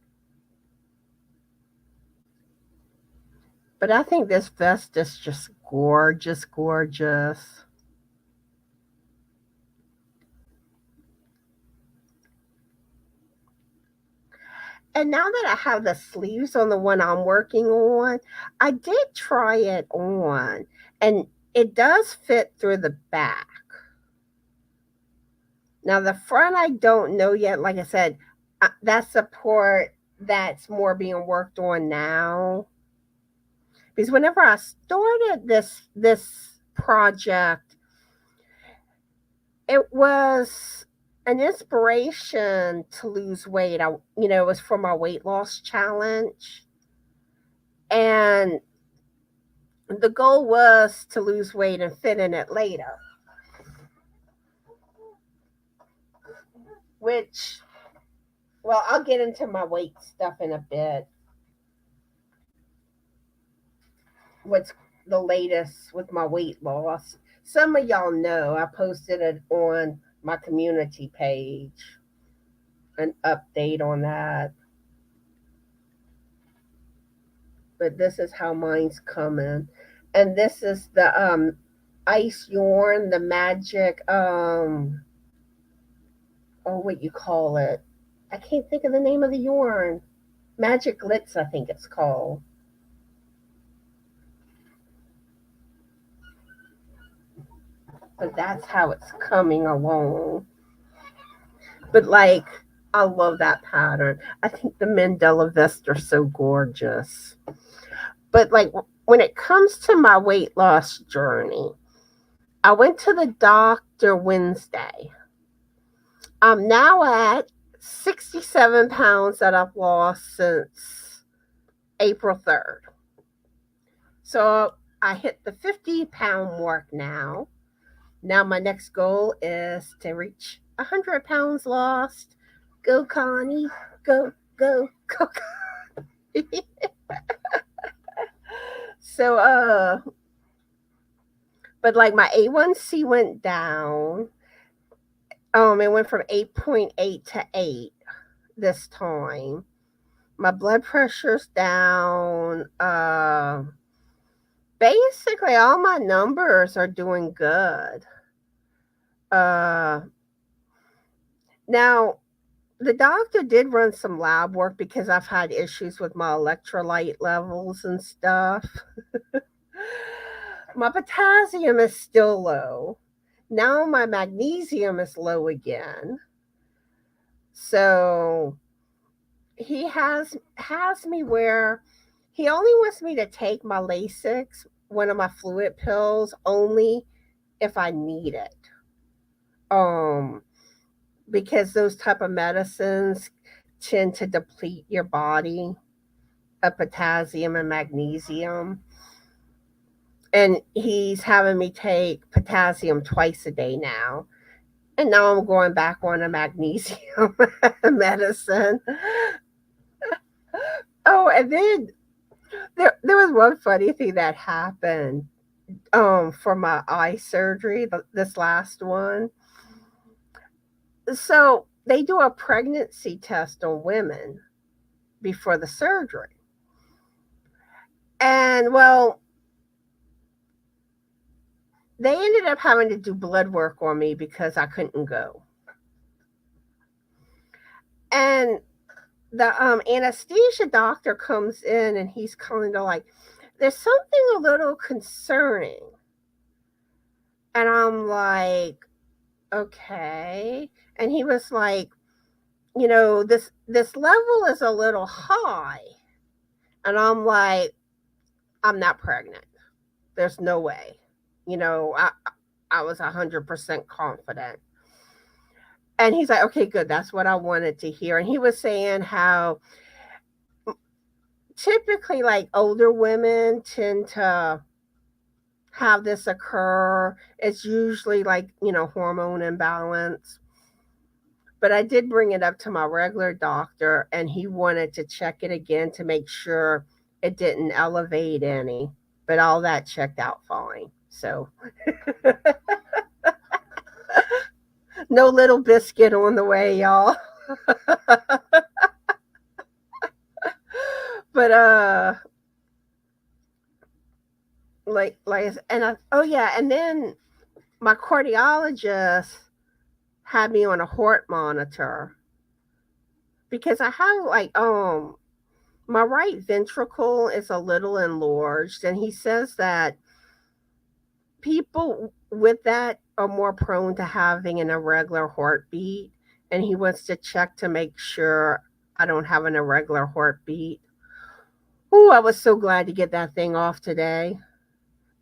Speaker 1: But I think this vest is just gorgeous, gorgeous. And now that I have the sleeves on the one I'm working on, I did try it on, and it does fit through the back. Now the front I don't know yet. Like I said, that's a part that's more being worked on now. Because whenever I started this project, it was an inspiration to lose weight. It was for my weight loss challenge. And the goal was to lose weight and fit in it later. Which, well, I'll get into my weight stuff in a bit. What's the latest with my weight loss? Some of y'all know I posted it on my community page, an update on that. But this is how mine's coming. And this is the ice yarn, the magic what you call it. I can't think of the name of the yarn. Magic Glitz, I think it's called. But that's how it's coming along. But like, I love that pattern. I think the Mandela vests are so gorgeous. But like, when it comes to my weight loss journey, I went to the doctor Wednesday. I'm now at 67 pounds that I've lost since April 3rd. So I hit the 50-pound mark now. Now my next goal is to reach 100 pounds lost. Go, Connie. Go, go, go. So, but like my A1C went down. It went from 8.8 to 8 this time. My blood pressure's down. Basically, all my numbers are doing good. Now, the doctor did run some lab work because I've had issues with my electrolyte levels and stuff. My potassium is still low. Now my magnesium is low again. So he has me where he only wants me to take my Lasix, one of my fluid pills, only if I need it. Because those type of medicines tend to deplete your body of potassium and magnesium. And he's having me take potassium twice a day now. And now I'm going back on a magnesium medicine. Oh, and then there was one funny thing that happened for my eye surgery, this last one. So they do a pregnancy test on women before the surgery. And well, they ended up having to do blood work on me because I couldn't go. And the anesthesia doctor comes in and he's kind of like, there's something a little concerning. And I'm like, okay. And he was like, this level is a little high. And I'm like, I'm not pregnant. There's no way. I was 100% confident. And he's like, okay, good. That's what I wanted to hear. And he was saying how typically like older women tend to have this occur. It's usually like, hormone imbalance. But I did bring it up to my regular doctor and he wanted to check it again to make sure it didn't elevate any. But all that checked out fine. So no little biscuit on the way, y'all. But and then my cardiologist had me on a heart monitor because I have like my right ventricle is a little enlarged, and he says that people with that are more prone to having an irregular heartbeat, and he wants to check to make sure I don't have an irregular heartbeat. Ooh, I was so glad to get that thing off today.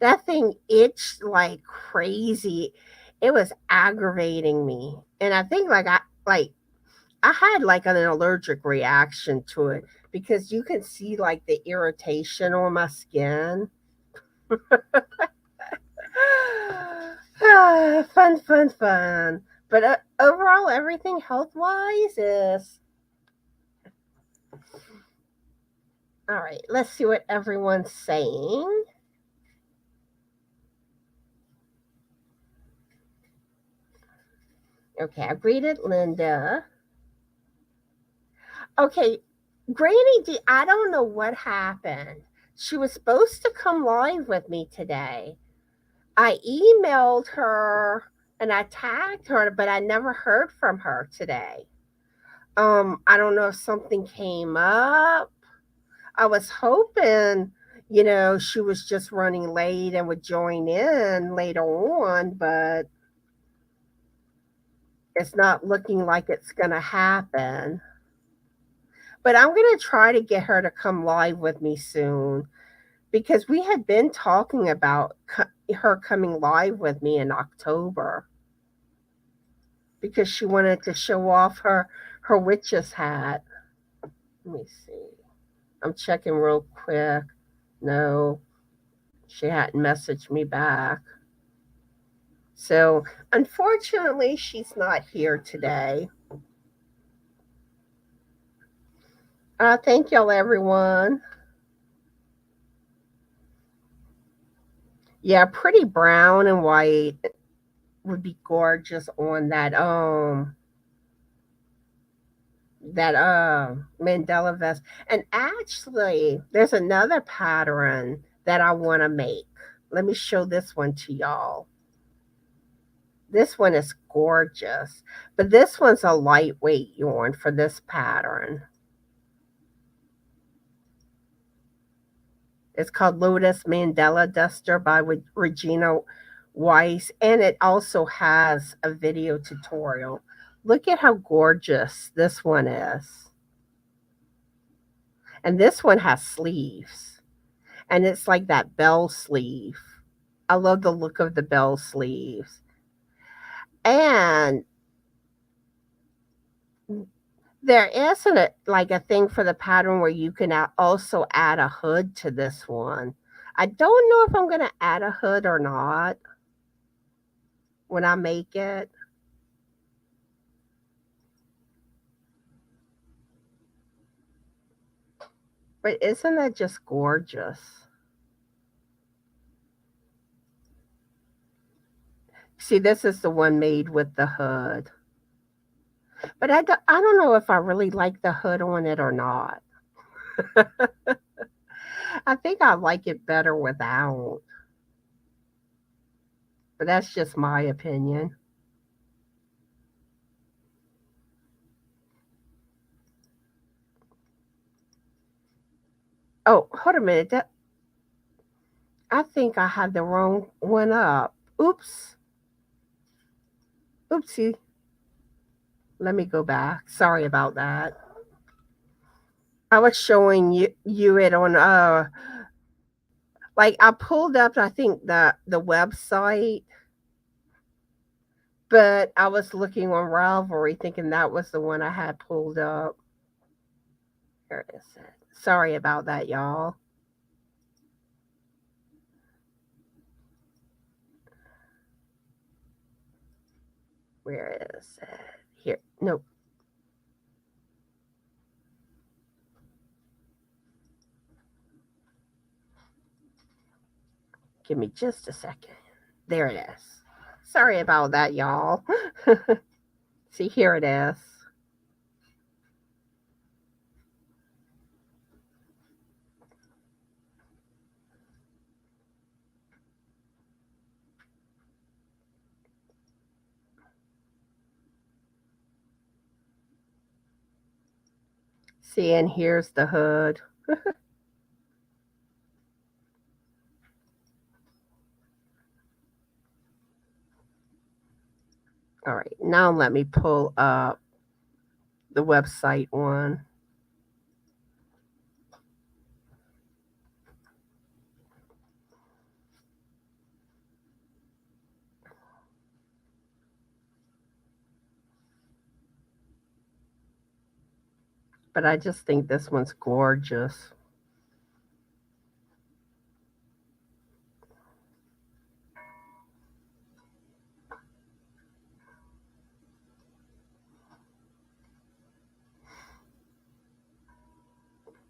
Speaker 1: That thing itched like crazy. It was aggravating me. And I think I had like an allergic reaction to it because you can see like the irritation on my skin. Fun, fun, fun. But overall, everything health wise is all right. Let's see what everyone's saying. Okay, I greeted Linda. Okay, Granny D, I don't know what happened. She was supposed to come live with me today. I emailed her and I tagged her, but I never heard from her today. I don't know if something came up. I was hoping, she was just running late and would join in later on, but it's not looking like it's going to happen. But I'm going to try to get her to come live with me soon because we had been talking about her coming live with me in October because she wanted to show off her witch's hat. Let me see. I'm checking real quick. No, she hadn't messaged me back. So, unfortunately, she's not here today. Thank y'all, everyone. Yeah, pretty brown and white would be gorgeous on that Mandela vest. And actually, there's another pattern that I want to make. Let me show this one to y'all. This one is gorgeous, but this one's a lightweight yarn for this pattern. It's called Lotus Mandela Duster by Regina Weiss, and it also has a video tutorial. Look at how gorgeous this one is. And this one has sleeves, and it's like that bell sleeve. I love the look of the bell sleeves. And there isn't like a thing for the pattern where you can also add a hood to this one. I don't know if I'm going to add a hood or not when I make it. But isn't that just gorgeous? See, this is the one made with the hood. But I don't know if I really like the hood on it or not. I think I like it better without. But that's just my opinion. Oh, hold a minute. I think I had the wrong one up. Oops. Oopsie. Let me go back. Sorry about that. I was showing you it on like I pulled up I think the website, but I was looking on Ravelry thinking that was the one I had pulled up. Here is it. Sorry about that, y'all. Where is it? Here. Nope. Give me just a second. There it is. Sorry about that, y'all. See, here it is. See, and here's the hood. All right, now let me pull up the website one. But I just think this one's gorgeous.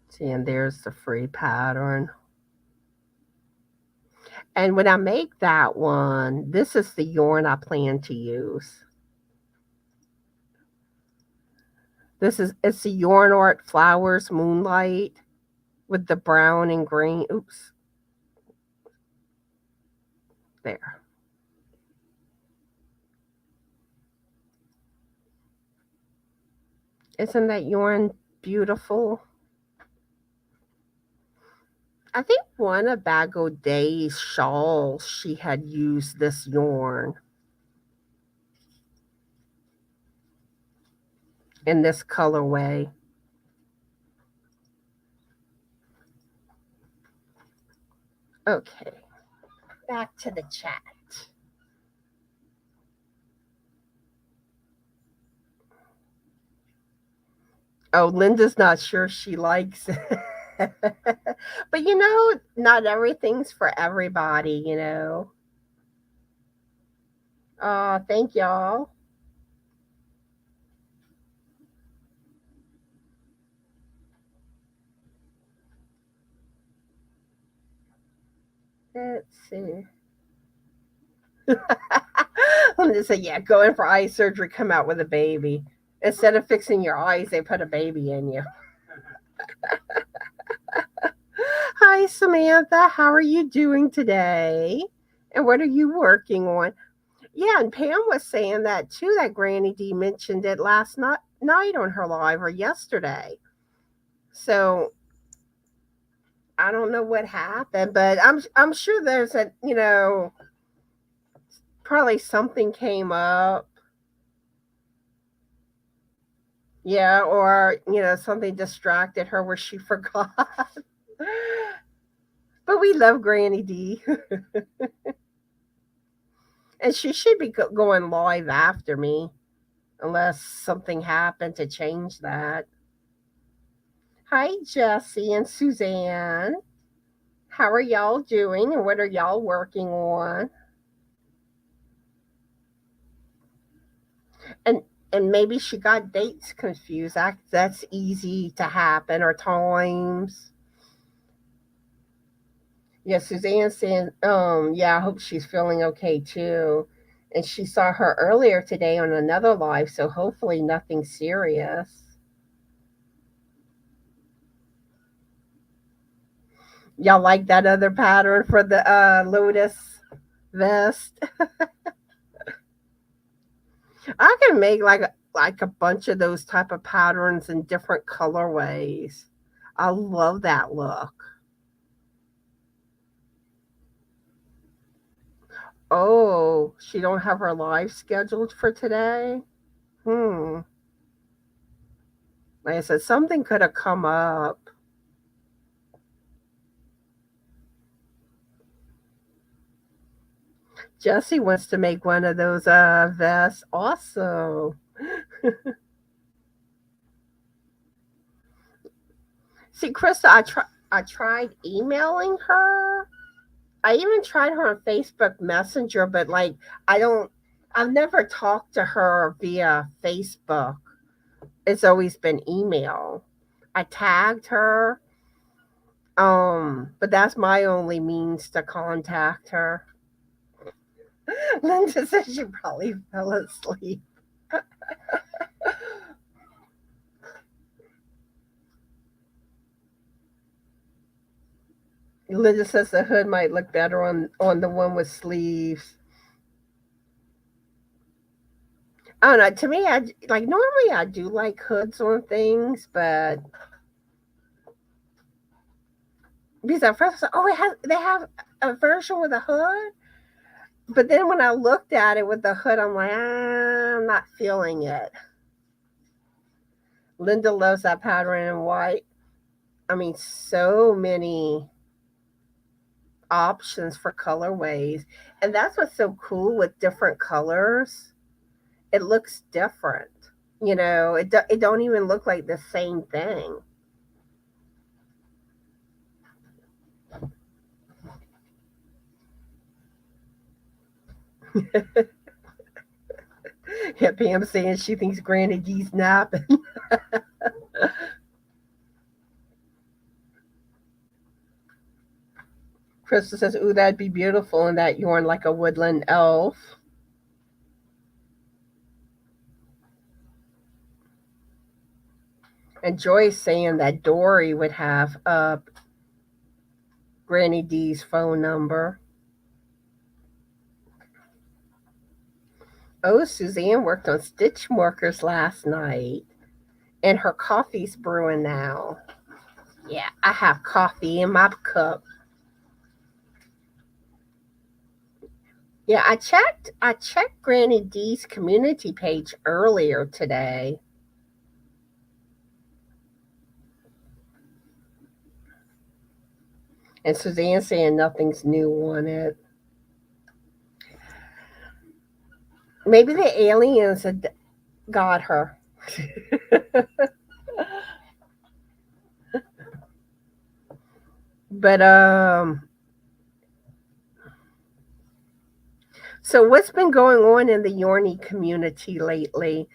Speaker 1: See, and there's the free pattern. And when I make that one, this is the yarn I plan to use. It's the Yarn Art Flowers Moonlight with the brown and green. Oops. There. Isn't that yarn beautiful? I think one of Day's shawls, she had used this yarn in this colorway. Okay, back to the chat. Oh, Linda's not sure she likes it. But not everything's for everybody. Oh, thank y'all. Let's see. Linda said, yeah, go in for eye surgery, come out with a baby. Instead of fixing your eyes, they put a baby in you. Hi, Samantha. How are you doing today? And what are you working on? Yeah, and Pam was saying that too, that Granny D mentioned it last night on her live or yesterday. So I don't know what happened, but I'm sure there's probably something came up. Yeah, or something distracted her where she forgot. But we love Granny D. And she should be going live after me unless something happened to change that. Hi, Jessie and Suzanne. How are y'all doing and what are y'all working on? And and maybe she got dates confused. That's easy to happen, or times. Yeah, Suzanne saying, yeah, I hope she's feeling okay too. And she saw her earlier today on another live, so hopefully nothing serious. Y'all like that other pattern for the lotus vest? I can make like a bunch of those type of patterns in different colorways. I love that look. Oh, she don't have her live scheduled for today? Hmm. Like I said, something could have come up. Jesse wants to make one of those vests. Awesome. See, Krista, I tried emailing her. I even tried her on Facebook Messenger, but like I don't I've never talked to her via Facebook. It's always been email. I tagged her, but that's my only means to contact her. Linda said she probably fell asleep. Linda says the hood might look better on the one with sleeves. I don't know. To me, I like normally I do like hoods on things, but Because at first I was like, oh, they have a version with a hood. But then when I looked at it with the hood, I'm like, I'm not feeling it. Linda loves that pattern in white. I mean, so many options for colorways. And that's what's so cool with different colors. It looks different. It don't even look like the same thing. Yeah, Pam saying she thinks Granny D's napping. Crystal says, ooh, that'd be beautiful in that yarn like a woodland elf. And Joy's saying that Dory would have Granny D's phone number. Oh, Suzanne worked on stitch markers last night, and her coffee's brewing now. Yeah, I have coffee in my cup. Yeah, I checked Granny D's community page earlier today. And Suzanne saying nothing's new on it. Maybe the aliens had got her. But so what's been going on in the Yarny community lately?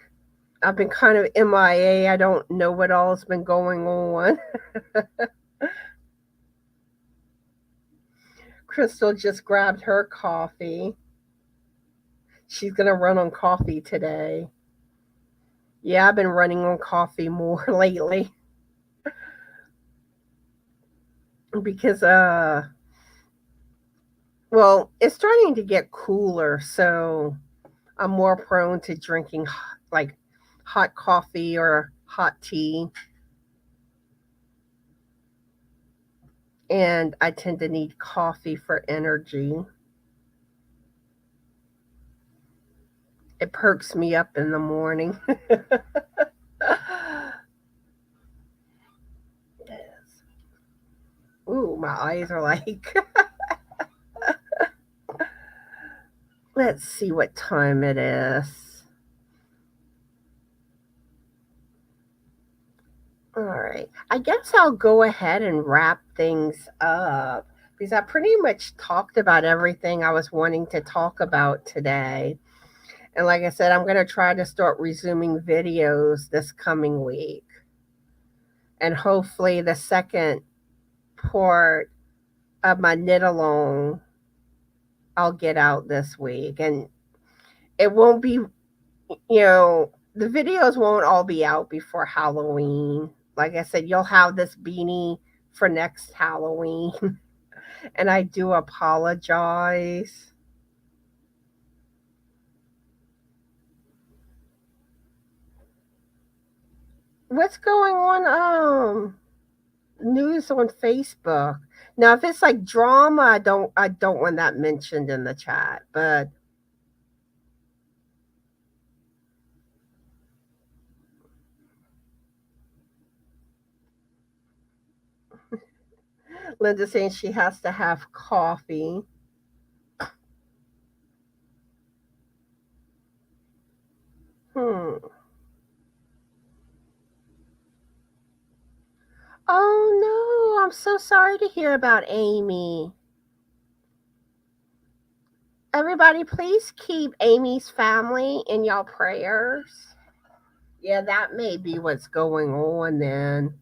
Speaker 1: I've been kind of MIA. I don't know what all's been going on. Crystal just grabbed her coffee. She's gonna run on coffee today. Yeah, I've been running on coffee more lately because well, it's starting to get cooler, so I'm more prone to drinking like hot coffee or hot tea, and I tend to need coffee for energy. It perks me up in the morning. Yes. Ooh, my eyes are like, let's see what time it is. All right. I guess I'll go ahead and wrap things up because I pretty much talked about everything I was wanting to talk about today. And like I said, I'm going to try to start resuming videos this coming week. And hopefully, the second part of my knit along I'll get out this week. And it won't be, the videos won't all be out before Halloween. Like I said, you'll have this beanie for next Halloween. And I do apologize. What's going on? News on Facebook. Now, if it's like drama, I don't want that mentioned in the chat. But Linda's saying she has to have coffee. Hmm. Oh no, I'm so sorry to hear about Amy. Everybody, please keep Amy's family in y'all prayers. Yeah, that may be what's going on then.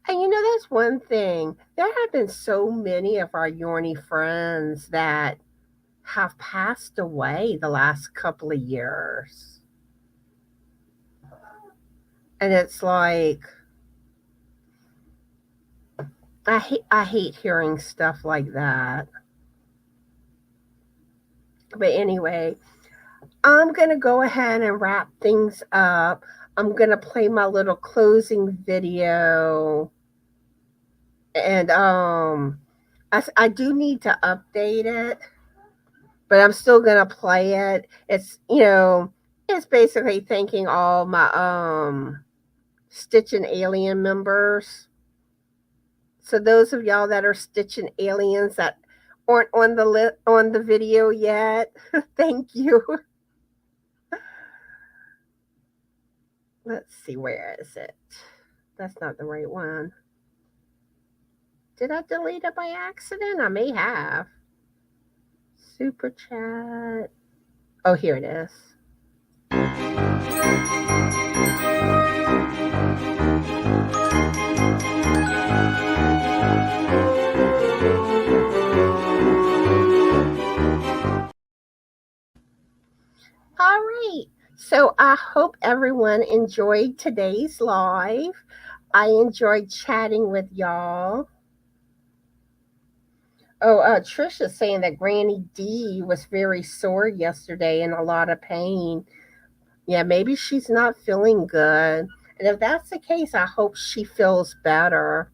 Speaker 1: And that's one thing. There have been so many of our Yorny friends that have passed away the last couple of years. And it's like I hate hearing stuff like that. But anyway, I'm going to go ahead and wrap things up. I'm going to play my little closing video. And I do need to update it, but I'm still going to play it. It's, it's basically thanking all my Stitch and Alien members. So those of y'all that are Stitch and Aliens that aren't on the video yet, thank you. Let's see, where is it? That's not the right one. Did I delete it by accident? I may have. Super chat. Oh, here it is. All right. So I hope everyone enjoyed today's live. I enjoyed chatting with y'all. Oh, Trisha's saying that Granny D was very sore yesterday and a lot of pain. Yeah, maybe she's not feeling good. And if that's the case, I hope she feels better.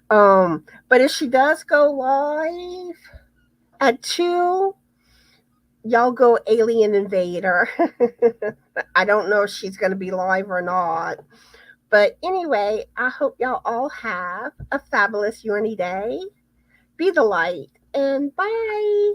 Speaker 1: But if she does go live at 2, y'all go Alien Invader. I don't know if she's going to be live or not. But anyway, I hope y'all all have a fabulous Yarny day. Be the light, and bye.